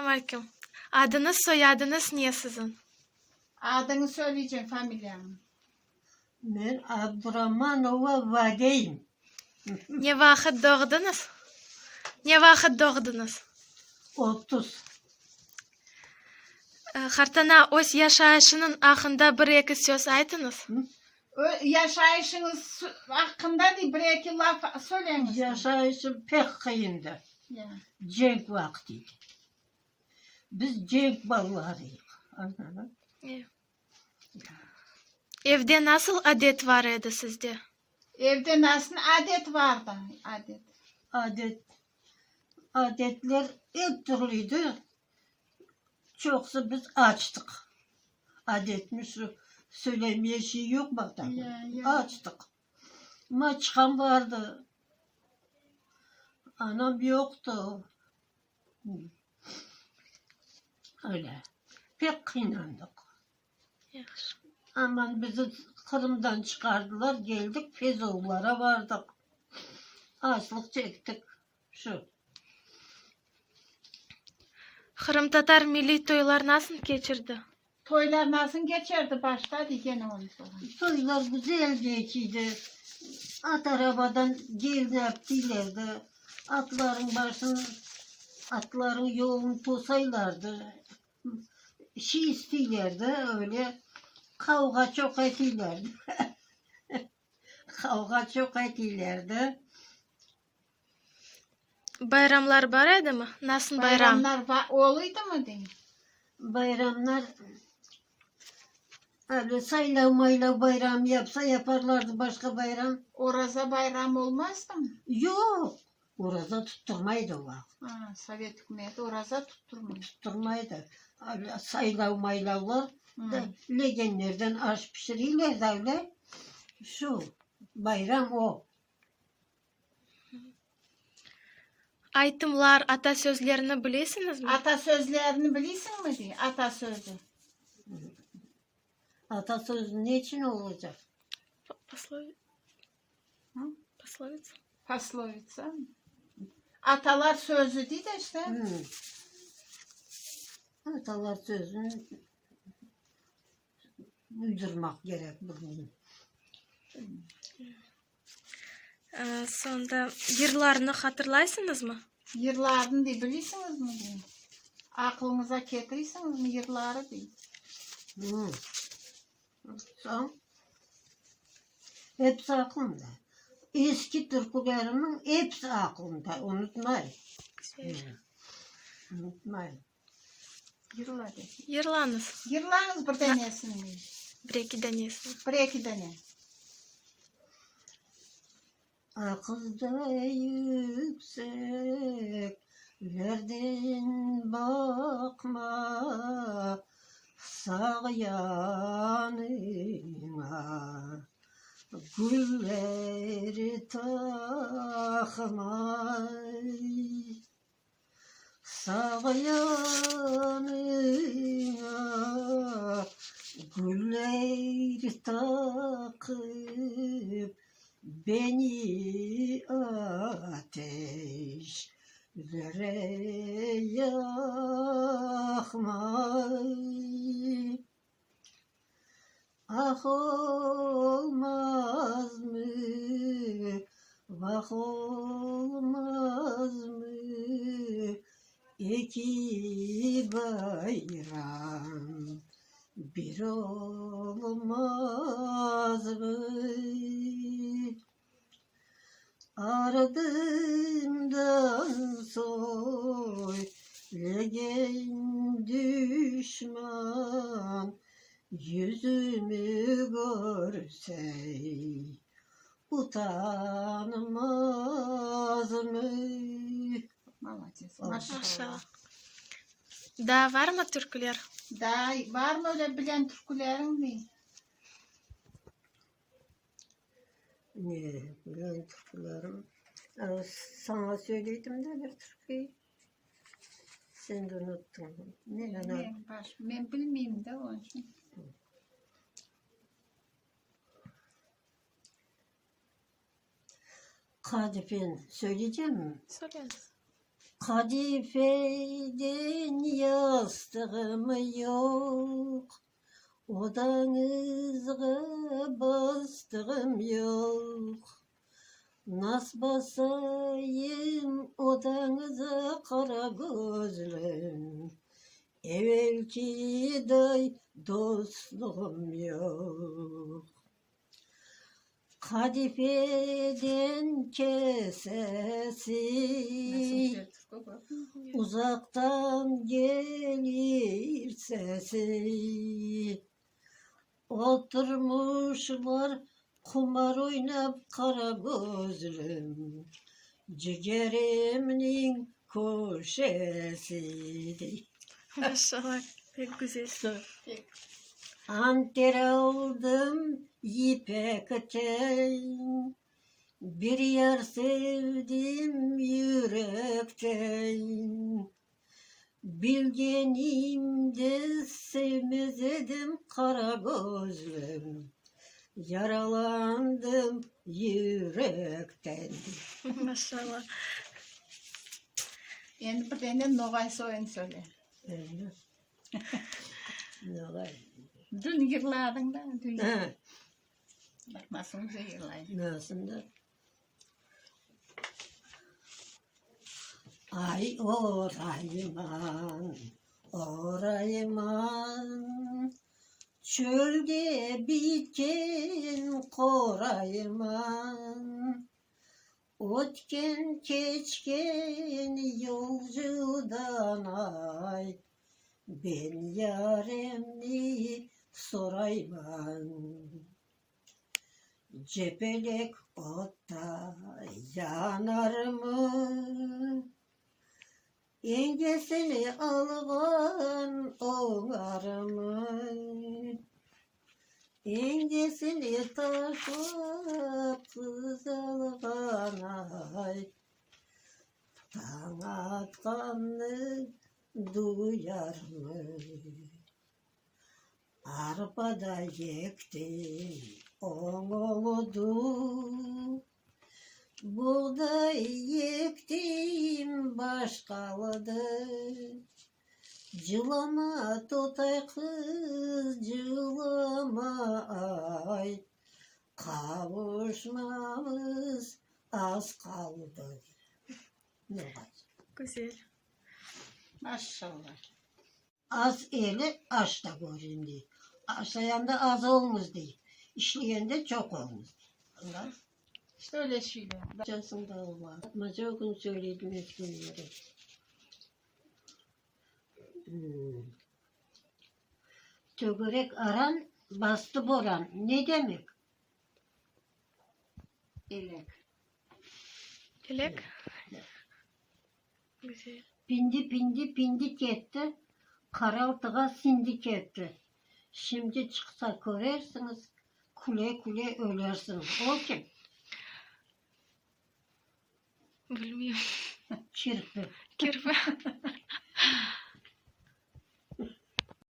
Selamünaleyküm. Adınız, soyadınız niye sizin? Adını söyleyeceğim, familyamı. Ben Abdurrahmanova Vadeyim. Ne vakit doğdunuz? Ne vakit doğdunuz? 30. Hartana öz yaşayışının hakkında bir-iki söz aytınız. Yaşayışınız hakkında değil, bir iki laf söyleyiniz. Yaşayışım pek kıyındı. Ya. Cenk vaktiydi. Biz cenk ballarıyız. Anladın? Evde nasıl adet var idi sizde? Evde nasıl adet vardı? Adetler hep türlüydü. Çoksa biz açtık. Adetmiş söylemeye şey yok bak da. Ya. Açtık. Maçkan vardı. Anam yoktu. Öyle. Pek kıynandık. Yaxşı. Aman bizi Kırım'dan çıkardılar. Geldik Fezoğullara vardık. Açlık çektik. Şu. Kırım Tatar milli toylar nasıl geçirdi? Toylar nasıl geçerdi başta diye onu sonra. Toylar güzel geçiydi. At arabadan geldi yaptılardı. Atların yolunu tosaylardı. Şey istiyorlardı öyle. Kavga çok etilerdi. Kavga çok etilerdi. Bayramlar var idi mi? Nasıl bayram? Bayramlar oluydu mu diyeyim? Bayramlar öyle sayla mayla bayram yapsa yaparlardı başka bayram. Oraza bayram olmazdı mı? Yok. Orada tutturmaydı o vakit. Ha, Sovyet hükümeti oraza tutturmuş. Tutturmaydı. Öyle saylav maylavlar Hı. da legenlerden aş pişirirler de öyle. Şu bayram o. Aytımlar, atasözlerini bilirsiniz mi? Atasözlerini bilirsin mi diye? Atasözü. Atasözü ne için olacak? Hı? Пословица. Paslovitsa mı? Atalar sözü değil de işte. Atalar sözünü uydurmak gerek bugün. Sonda yırlarını hatırlaysınız mı? Yırlarını diye bilirsiniz mi diye? Aklınıza getirirsiniz mi yırları diye? Son. Hepsi aklımda. Eski türkülerimin hepsi aklımda. Unutmayın. Unutmayın. Yırlar diye. Yırlanız. Yırlarınız bir denesin diye. Bir-iki denesin. Bir iki dene. Akılda yükseklerden bakma sağ yanına gülleri takma sağ yanına gülleri takıp beni ateşlere yakma. Ah olmaz mı? Vah olmaz mı? İki bayram bir olmaz mı? Ardından söyleyen düşman yüzümü görse utanmaz mı? Maşallah. Daha var mı türküler? Daha var mı öyle bilen türkülerin diye? Ne bilen türkülerim. Sana söyledim de bir türküyü. Sen de unuttun. Ne lan? Ben bilmeyeyim de onun için. Kadife'nin söyleyeceğim mi? Söyleyiniz. Kadifeden yastığım yok. Odanızga bastığım yok. Nasıl basayım odanıza kara gözlüm. Evvelki day dostluğum yok. Kadifeden kesesi uzaktan gelir sesi. Oturmuşlar kumar oynap kara gözlüm. Ciğerimnin köşesi. Maşallah. Pek güzel. Anter aldım ipekten, bir yer sevdim yürekten. Bilgenimde sevmez edim kara gözlüm, yaralandım yürekten. Maşallah. Endi bir tane Nogay soyun söyle. Öyle. Ne var? Dün yırladın da. Dün Ha, bak nasıl güzel yırlayın. nasıl da? Ay orayman, orayman, çölde bitken korayman. Otken keçken yolcudan ay, ben yaremni sorayman. Cepelek otta yanar mı? Yengesini algan oğar mı? Yengesini taşıp kız algan ay, tan atkanını duyar mı? Arpada yektim oğudu, buğday yektim başkaladı. Cılama totay kız cılama ay, kavuşmamız az kaldı. Ne var? Güzel. Maşallah. Az eli aç da göreyim diye. Aşayan da az olmaz diye. İşleyen de çok olmaz. Allah. İşte öyle şeyler. Cansın da Allah. Atmaca o gün söyledim etkinleri. Tögürek aran bastı boran. Ne demek? Elek. Elek. Güzel. Pindi pindi pindik etti. Karaltığa sindik etti. Şimdi çıksa görersiniz. Kule kule ölersiniz. O kim? Bilmiyorum. Kirpi. Kirpi.